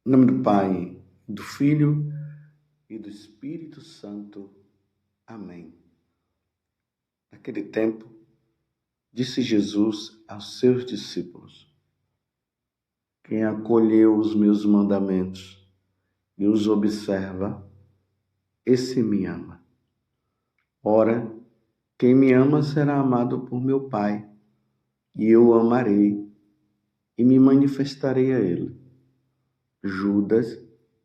Em nome do Pai, do Filho e do Espírito Santo. Amém. Naquele tempo, disse Jesus aos seus discípulos: quem acolheu os meus mandamentos e os observa, esse me ama. Ora, quem me ama será amado por meu Pai, e eu o amarei e me manifestarei a ele. Judas,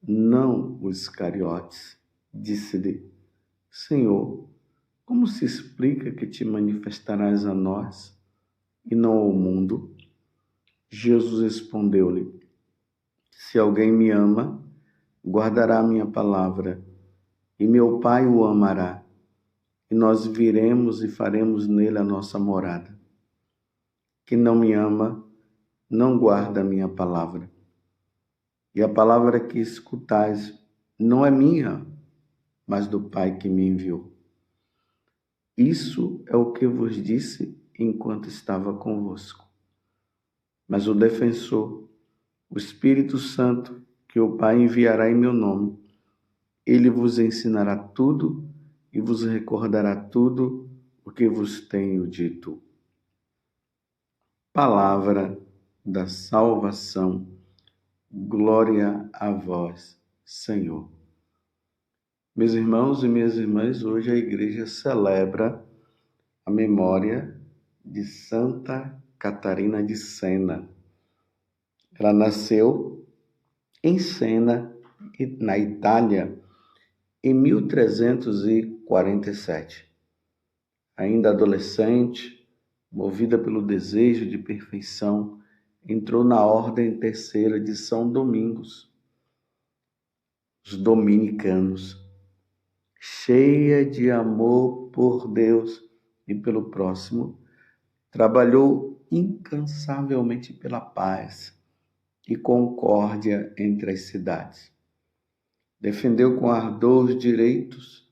não o Iscariotes, disse-lhe: Senhor, como se explica que te manifestarás a nós e não ao mundo? Jesus respondeu-lhe: se alguém me ama, guardará a minha palavra, e meu Pai o amará, e nós viremos e faremos nele a nossa morada. Quem não me ama, não guarda a minha palavra. E a palavra que escutais não é minha, mas do Pai que me enviou. Isso é o que vos disse enquanto estava convosco. Mas o defensor, o Espírito Santo, que o Pai enviará em meu nome, ele vos ensinará tudo e vos recordará tudo o que vos tenho dito. Palavra da salvação. Glória a vós, Senhor. Meus irmãos e minhas irmãs, hoje a igreja celebra a memória de Santa Catarina de Sena. Ela nasceu em Sena, na Itália, em 1347. Ainda adolescente, movida pelo desejo de perfeição, entrou na Ordem Terceira de São Domingos, os dominicanos. Cheia de amor por Deus e pelo próximo, trabalhou incansavelmente pela paz e concórdia entre as cidades. Defendeu com ardor os direitos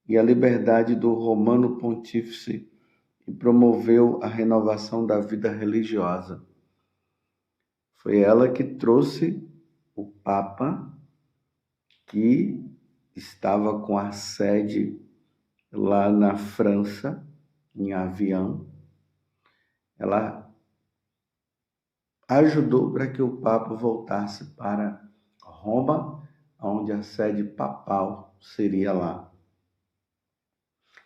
e a liberdade do Romano Pontífice e promoveu a renovação da vida religiosa. Foi ela que trouxe o Papa, que estava com a sede lá na França, em Avião. Ela ajudou para que o Papa voltasse para Roma, onde a sede papal seria lá.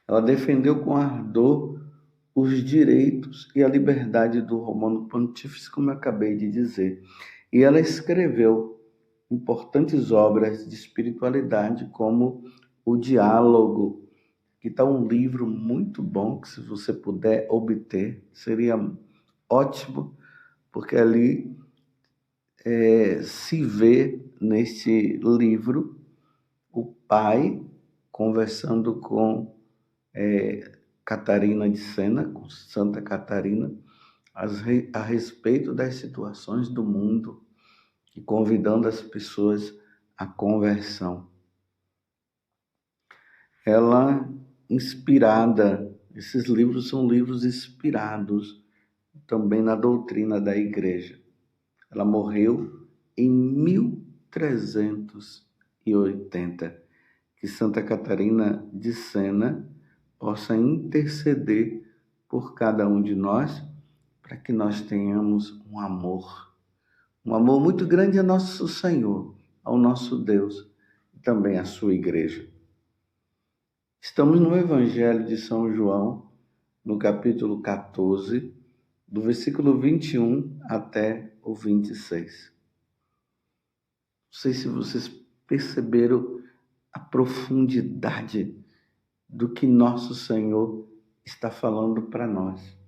Ela defendeu com ardor os direitos e a liberdade do Romano Pontífice, como eu acabei de dizer. E ela escreveu importantes obras de espiritualidade, como o Diálogo, que está um livro muito bom, que se você puder obter, seria ótimo, porque ali se vê neste livro o pai conversando com Catarina de Sena, com Santa Catarina, a respeito das situações do mundo e convidando as pessoas à conversão. Ela, inspirada, esses livros são livros inspirados também na doutrina da igreja. Ela morreu em 1380. Que Santa Catarina de Sena possa interceder por cada um de nós, para que nós tenhamos um amor muito grande a nosso Senhor, ao nosso Deus e também à sua igreja. Estamos no Evangelho de São João, no capítulo 14, do versículo 21 até o 26. Não sei se vocês perceberam a profundidade do que nosso Senhor está falando para nós.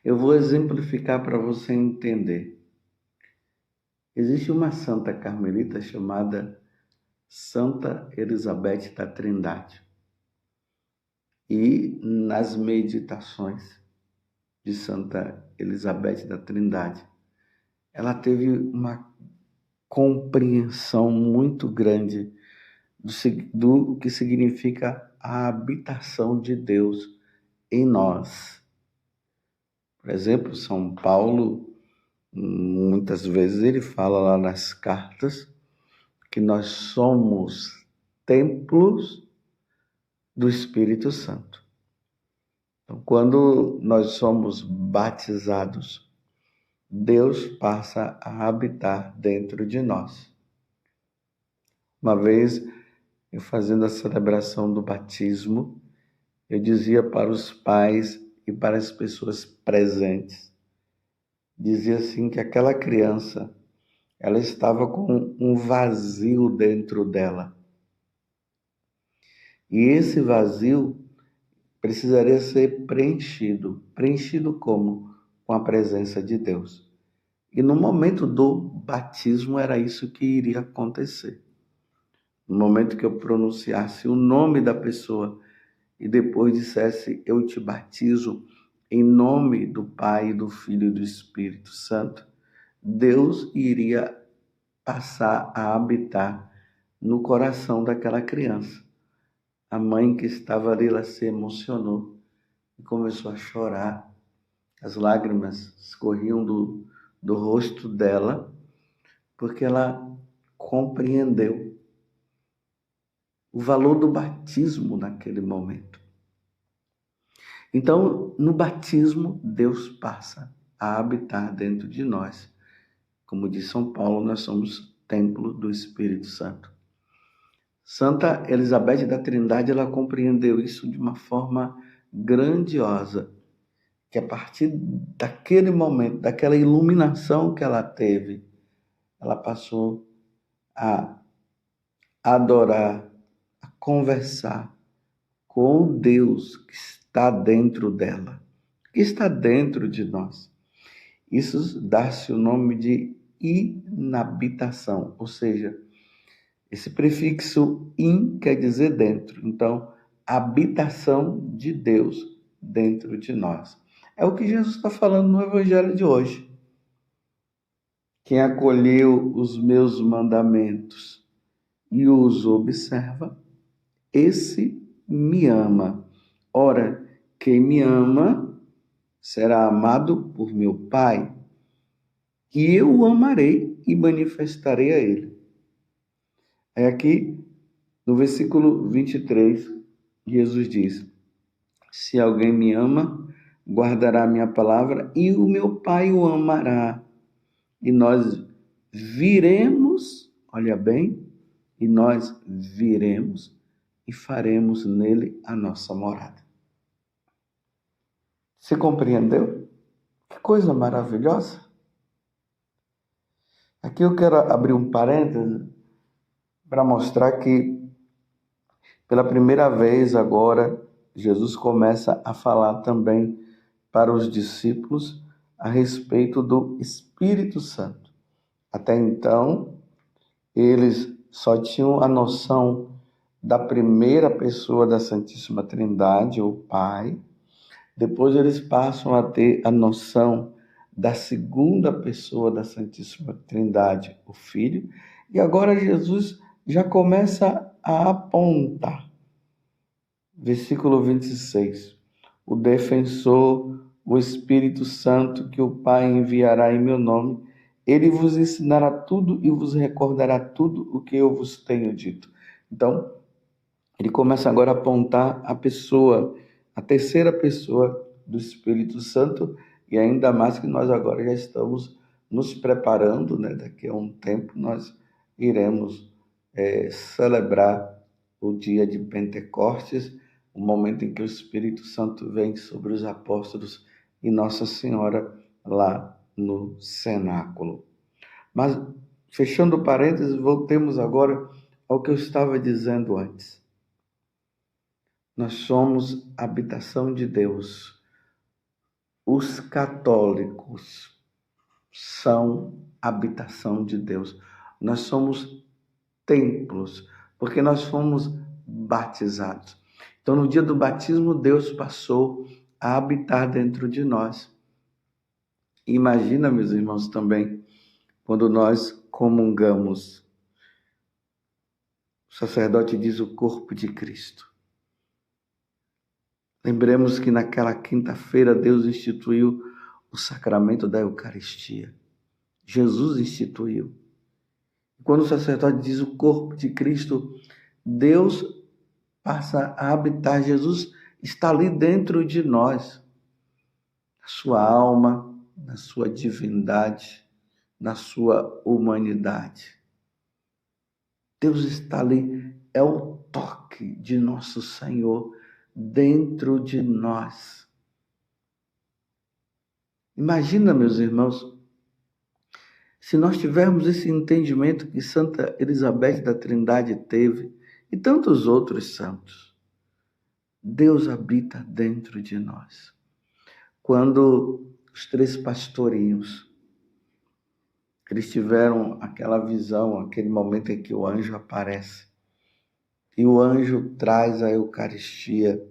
Eu vou exemplificar para você entender. Existe uma santa carmelita chamada Santa Elizabeth da Trindade. E nas meditações de Santa Elizabeth da Trindade, ela teve uma compreensão muito grande do que significa a habitação de Deus em nós. Por exemplo, São Paulo Muitas vezes ele fala lá nas cartas que nós somos templos do Espírito Santo. Então, quando nós somos batizados, Deus passa a habitar dentro de nós. Uma vez, eu fazendo a celebração do batismo, eu dizia para os pais e para as pessoas presentes, dizia assim que aquela criança, ela estava com um vazio dentro dela. E esse vazio precisaria ser preenchido. Preenchido como? Com a presença de Deus. E no momento do batismo era isso que iria acontecer. No momento que eu pronunciasse o nome da pessoa e depois dissesse, eu te batizo em nome do Pai, do Filho e do Espírito Santo, Deus iria passar a habitar no coração daquela criança. A mãe que estava ali, ela se emocionou e começou a chorar. As lágrimas escorriam do rosto dela, porque ela compreendeu o valor do batismo naquele momento. Então, no batismo, Deus passa a habitar dentro de nós. Como diz São Paulo, nós somos templo do Espírito Santo. Santa Elizabeth da Trindade, ela compreendeu isso de uma forma grandiosa, que a partir daquele momento, daquela iluminação que ela teve, ela passou a adorar, a conversar com o Deus que está dentro dela, que está dentro de nós. Isso dá-se o nome de inabitação, ou seja, esse prefixo in quer dizer dentro. Então, habitação de Deus dentro de nós. É o que Jesus está falando no Evangelho de hoje. Quem acolheu os meus mandamentos e os observa, esse me ama. Ora, quem me ama será amado por meu Pai, e eu o amarei e manifestarei a ele. É aqui no versículo 23, Jesus diz, se alguém me ama, guardará a minha palavra e o meu Pai o amará. E nós viremos, olha bem, e nós viremos e faremos nele a nossa morada. Você compreendeu? Que coisa maravilhosa! Aqui eu quero abrir um parêntese para mostrar que, pela primeira vez agora, Jesus começa a falar também para os discípulos a respeito do Espírito Santo. Até então, eles só tinham a noção da primeira pessoa da Santíssima Trindade, o Pai. Depois eles passam a ter a noção da segunda pessoa da Santíssima Trindade, o Filho. E agora Jesus já começa a apontar. Versículo 26. O defensor, o Espírito Santo, que o Pai enviará em meu nome, ele vos ensinará tudo e vos recordará tudo o que eu vos tenho dito. Então, ele começa agora a apontar a pessoa, a terceira pessoa do Espírito Santo, e ainda mais que nós agora já estamos nos preparando, né? Daqui a um tempo nós iremos celebrar o dia de Pentecostes, o momento em que o Espírito Santo vem sobre os apóstolos e Nossa Senhora lá no cenáculo. Mas, fechando parênteses, voltemos agora ao que eu estava dizendo antes. Nós somos habitação de Deus. Os católicos são habitação de Deus. Nós somos templos, porque nós fomos batizados. Então, no dia do batismo, Deus passou a habitar dentro de nós. Imagina, meus irmãos, também, quando nós comungamos, o sacerdote diz o corpo de Cristo. Lembremos que naquela quinta-feira Deus instituiu o sacramento da Eucaristia. Jesus instituiu. Quando o sacerdote diz o corpo de Cristo, Deus passa a habitar. Jesus está ali dentro de nós, na sua alma, na sua divindade, na sua humanidade. Deus está ali, é o toque de nosso Senhor dentro de nós. Imagina, meus irmãos, se nós tivermos esse entendimento que Santa Elizabeth da Trindade teve e tantos outros santos, Deus habita dentro de nós. Quando os 3 pastorinhos, eles tiveram aquela visão, aquele momento em que o anjo aparece, e o anjo traz a Eucaristia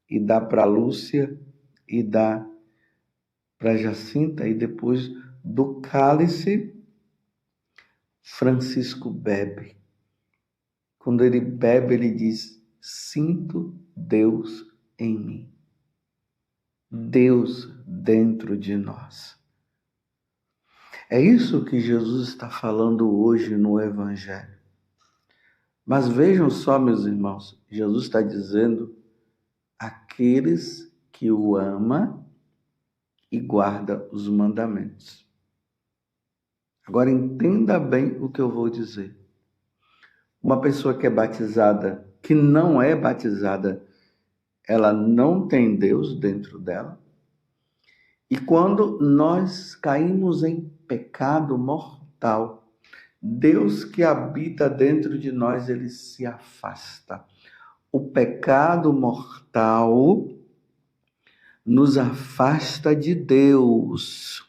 e dá para Lúcia e dá para Jacinta, e depois do cálice, Francisco bebe. Quando ele bebe, ele diz: sinto Deus em mim. Deus dentro de nós. É isso que Jesus está falando hoje no Evangelho. Mas vejam só, meus irmãos, Jesus está dizendo: aqueles que o amam e guarda os mandamentos. Agora entenda bem o que eu vou dizer. Uma pessoa que é batizada, que não é batizada, ela não tem Deus dentro dela. E quando nós caímos em pecado mortal, Deus que habita dentro de nós, ele se afasta. O pecado mortal nos afasta de Deus.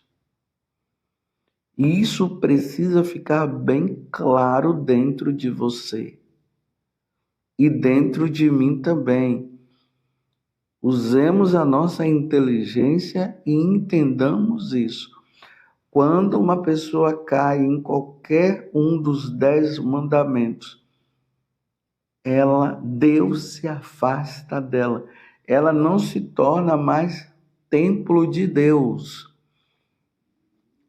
E isso precisa ficar bem claro dentro de você e dentro de mim também. Usemos a nossa inteligência e entendamos isso. Quando uma pessoa cai em qualquer um dos 10 mandamentos, Deus se afasta dela. Ela não se torna mais templo de Deus.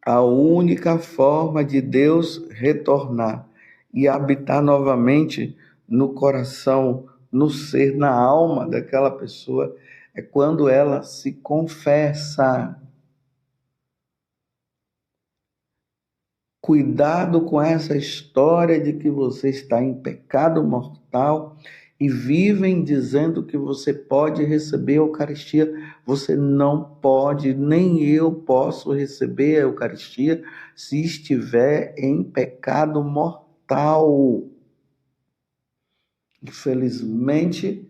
A única forma de Deus retornar e habitar novamente no coração, no ser, na alma daquela pessoa, é quando ela se confessa. Cuidado com essa história de que você está em pecado mortal e vivem dizendo que você pode receber a Eucaristia. Você não pode, nem eu posso receber a Eucaristia se estiver em pecado mortal. Infelizmente,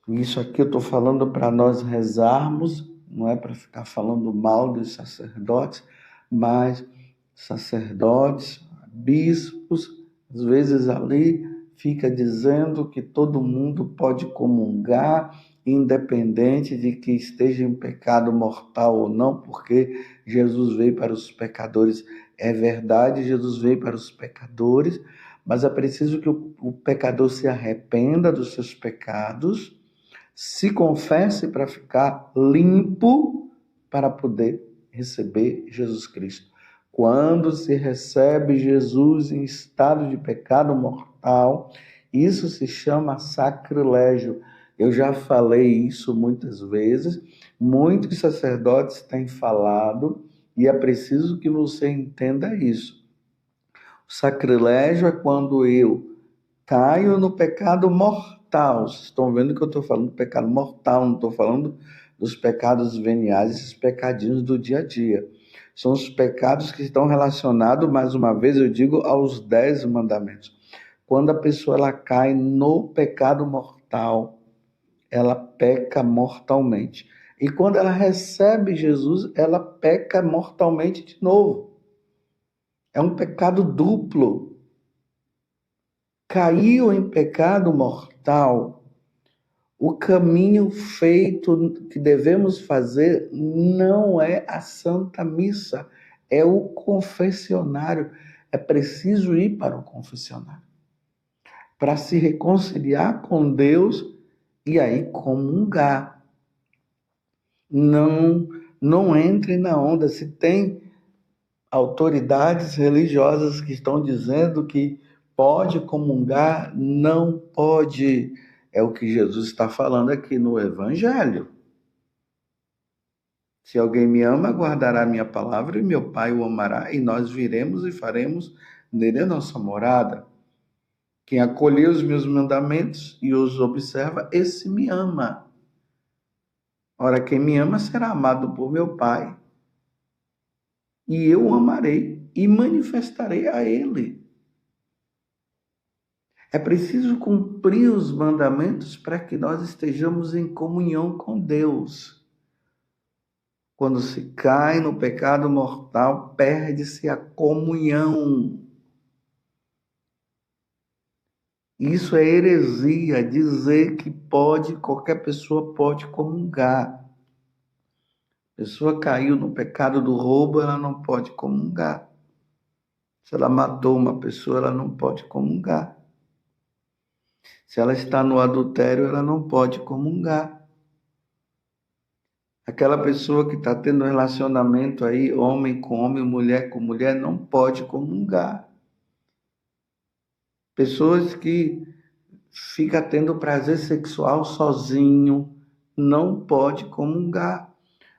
isso aqui eu estou falando para nós rezarmos, não é para ficar falando mal dos sacerdotes, mas sacerdotes, bispos, às vezes ali fica dizendo que todo mundo pode comungar, independente de que esteja em pecado mortal ou não, porque Jesus veio para os pecadores. É verdade, Jesus veio para os pecadores, mas é preciso que o pecador se arrependa dos seus pecados, se confesse para ficar limpo, para poder receber Jesus Cristo. Quando se recebe Jesus em estado de pecado mortal, isso se chama sacrilégio. Eu já falei isso muitas vezes, muitos sacerdotes têm falado, e é preciso que você entenda isso. O sacrilégio é quando eu caio no pecado mortal. Vocês estão vendo que eu estou falando do pecado mortal, não estou falando dos pecados veniais, esses pecadinhos do dia a dia. São os pecados que estão relacionados, mais uma vez eu digo, aos 10 mandamentos. Quando a pessoa ela cai no pecado mortal, ela peca mortalmente. E quando ela recebe Jesus, ela peca mortalmente de novo. É um pecado duplo. Caiu em pecado mortal, o caminho feito que devemos fazer não é a Santa Missa, é o confessionário. É preciso ir para o confessionário para se reconciliar com Deus e aí comungar. Não entre na onda. Se tem autoridades religiosas que estão dizendo que pode comungar, não pode. É o que Jesus está falando aqui no Evangelho. Se alguém me ama, guardará minha palavra e meu Pai o amará, e nós viremos e faremos nele a nossa morada. Quem acolher os meus mandamentos e os observa, esse me ama. Ora, quem me ama será amado por meu Pai, e eu o amarei e manifestarei a ele. É preciso cumprir os mandamentos para que nós estejamos em comunhão com Deus. Quando se cai no pecado mortal, perde-se a comunhão. Isso é heresia, dizer que qualquer pessoa pode comungar. A pessoa caiu no pecado do roubo, ela não pode comungar. Se ela matou uma pessoa, ela não pode comungar. Se ela está no adultério, ela não pode comungar. Aquela pessoa que está tendo um relacionamento aí, homem com homem, mulher com mulher, não pode comungar. Pessoas que ficam tendo prazer sexual sozinho, não pode comungar.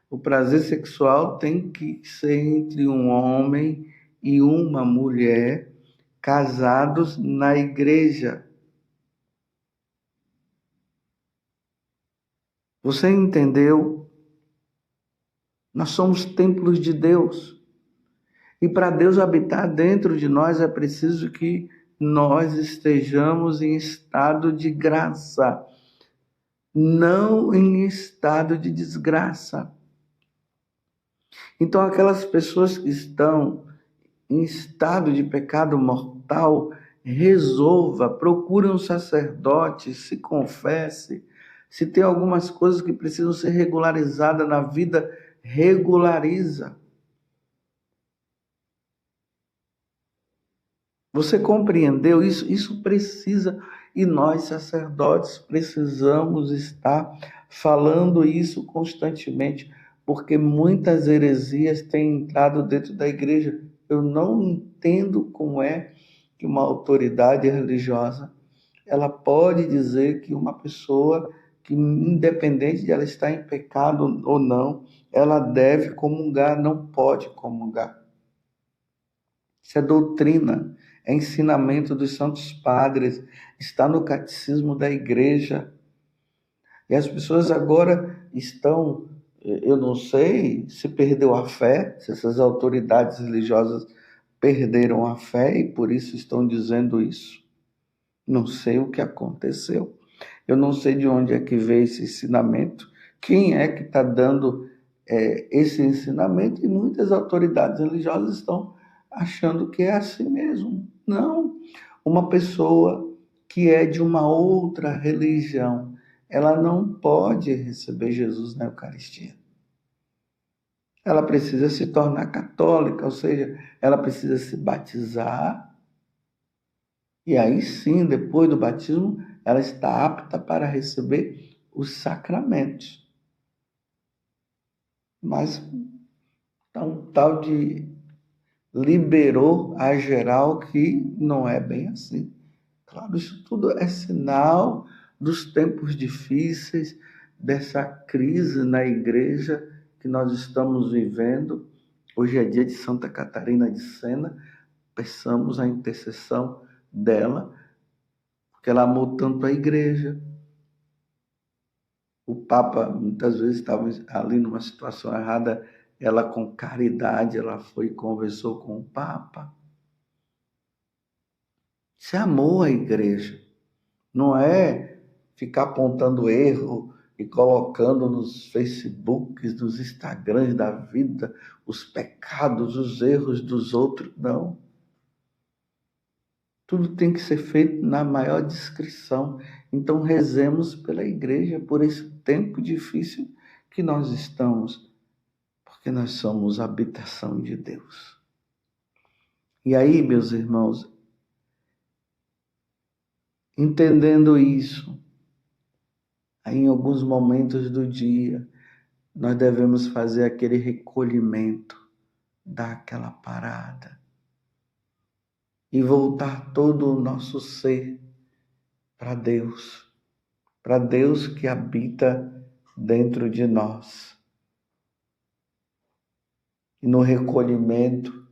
O prazer sexual tem que ser entre um homem e uma mulher casados na igreja. Você entendeu? Nós somos templos de Deus. E para Deus habitar dentro de nós é preciso que nós estejamos em estado de graça, não em estado de desgraça. Então, aquelas pessoas que estão em estado de pecado mortal, procure um sacerdote, se confesse. Se tem algumas coisas que precisam ser regularizadas na vida, regulariza. Você compreendeu isso? Isso precisa, e nós sacerdotes precisamos estar falando isso constantemente, porque muitas heresias têm entrado dentro da igreja. Eu não entendo como é que uma autoridade religiosa ela pode dizer que uma pessoa que, independente de ela estar em pecado ou não, ela deve comungar, não pode comungar. Isso é doutrina, é ensinamento dos santos padres, está no catecismo da igreja. E as pessoas agora estão, eu não sei se perdeu a fé, se essas autoridades religiosas perderam a fé e por isso estão dizendo isso. Não sei o que aconteceu. Eu não sei de onde é que veio esse ensinamento, quem é que está dando esse ensinamento, e muitas autoridades religiosas estão achando que é assim mesmo. Não. Uma pessoa que é de uma outra religião, ela não pode receber Jesus na Eucaristia. Ela precisa se tornar católica, ou seja, ela precisa se batizar. E aí sim, depois do batismo, ela está apta para receber os sacramentos. Mas tá um tal de liberou a geral que não é bem assim. Claro, isso tudo é sinal dos tempos difíceis, dessa crise na igreja que nós estamos vivendo. Hoje é dia de Santa Catarina de Sena, peçamos a intercessão dela, porque ela amou tanto a igreja. O Papa muitas vezes estava ali numa situação errada, ela com caridade, ela foi e conversou com o Papa. Você amou a igreja. Não é ficar apontando erro e colocando nos Facebooks, nos Instagrams da vida, os pecados, os erros dos outros, não. Tudo tem que ser feito na maior discrição. Então rezemos pela igreja, por esse tempo difícil que nós estamos, porque nós somos a habitação de Deus. E aí, meus irmãos, entendendo isso, aí em alguns momentos do dia, nós devemos fazer aquele recolhimento. dar aquela parada e voltar todo o nosso ser para Deus que habita dentro de nós. E no recolhimento,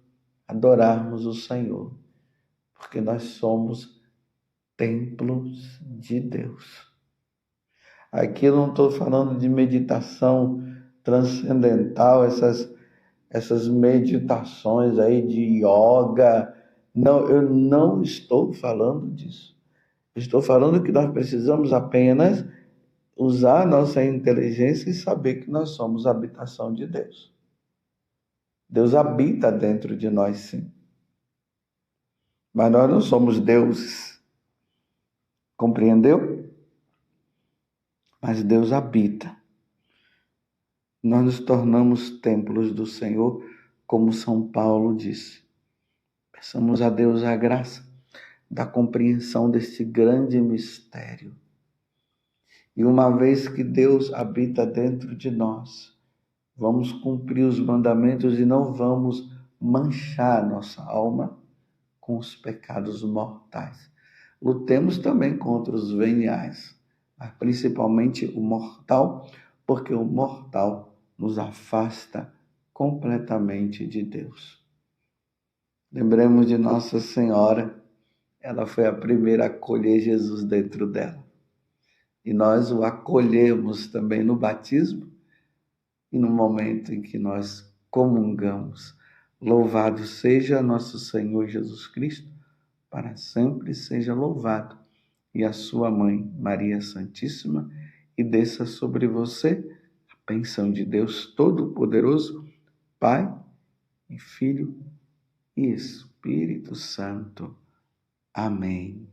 adorarmos o Senhor, porque nós somos templos de Deus. Aqui eu não estou falando de meditação transcendental, essas meditações aí de yoga. Não, eu não estou falando disso. Estou falando que nós precisamos apenas usar a nossa inteligência e saber que nós somos a habitação de Deus. Deus habita dentro de nós, sim. Mas nós não somos deuses. Compreendeu? Mas Deus habita. Nós nos tornamos templos do Senhor, como São Paulo disse. Peçamos a Deus a graça da compreensão desse grande mistério. E uma vez que Deus habita dentro de nós, vamos cumprir os mandamentos e não vamos manchar nossa alma com os pecados mortais. Lutemos também contra os veniais, mas principalmente o mortal, porque o mortal nos afasta completamente de Deus. Lembremos de Nossa Senhora, ela foi a primeira a acolher Jesus dentro dela. E nós o acolhemos também no batismo e no momento em que nós comungamos. Louvado seja nosso Senhor Jesus Cristo, para sempre seja louvado. E a sua mãe, Maria Santíssima, e desça sobre você a bênção de Deus Todo-Poderoso, Pai e Filho e Espírito Santo. Amém.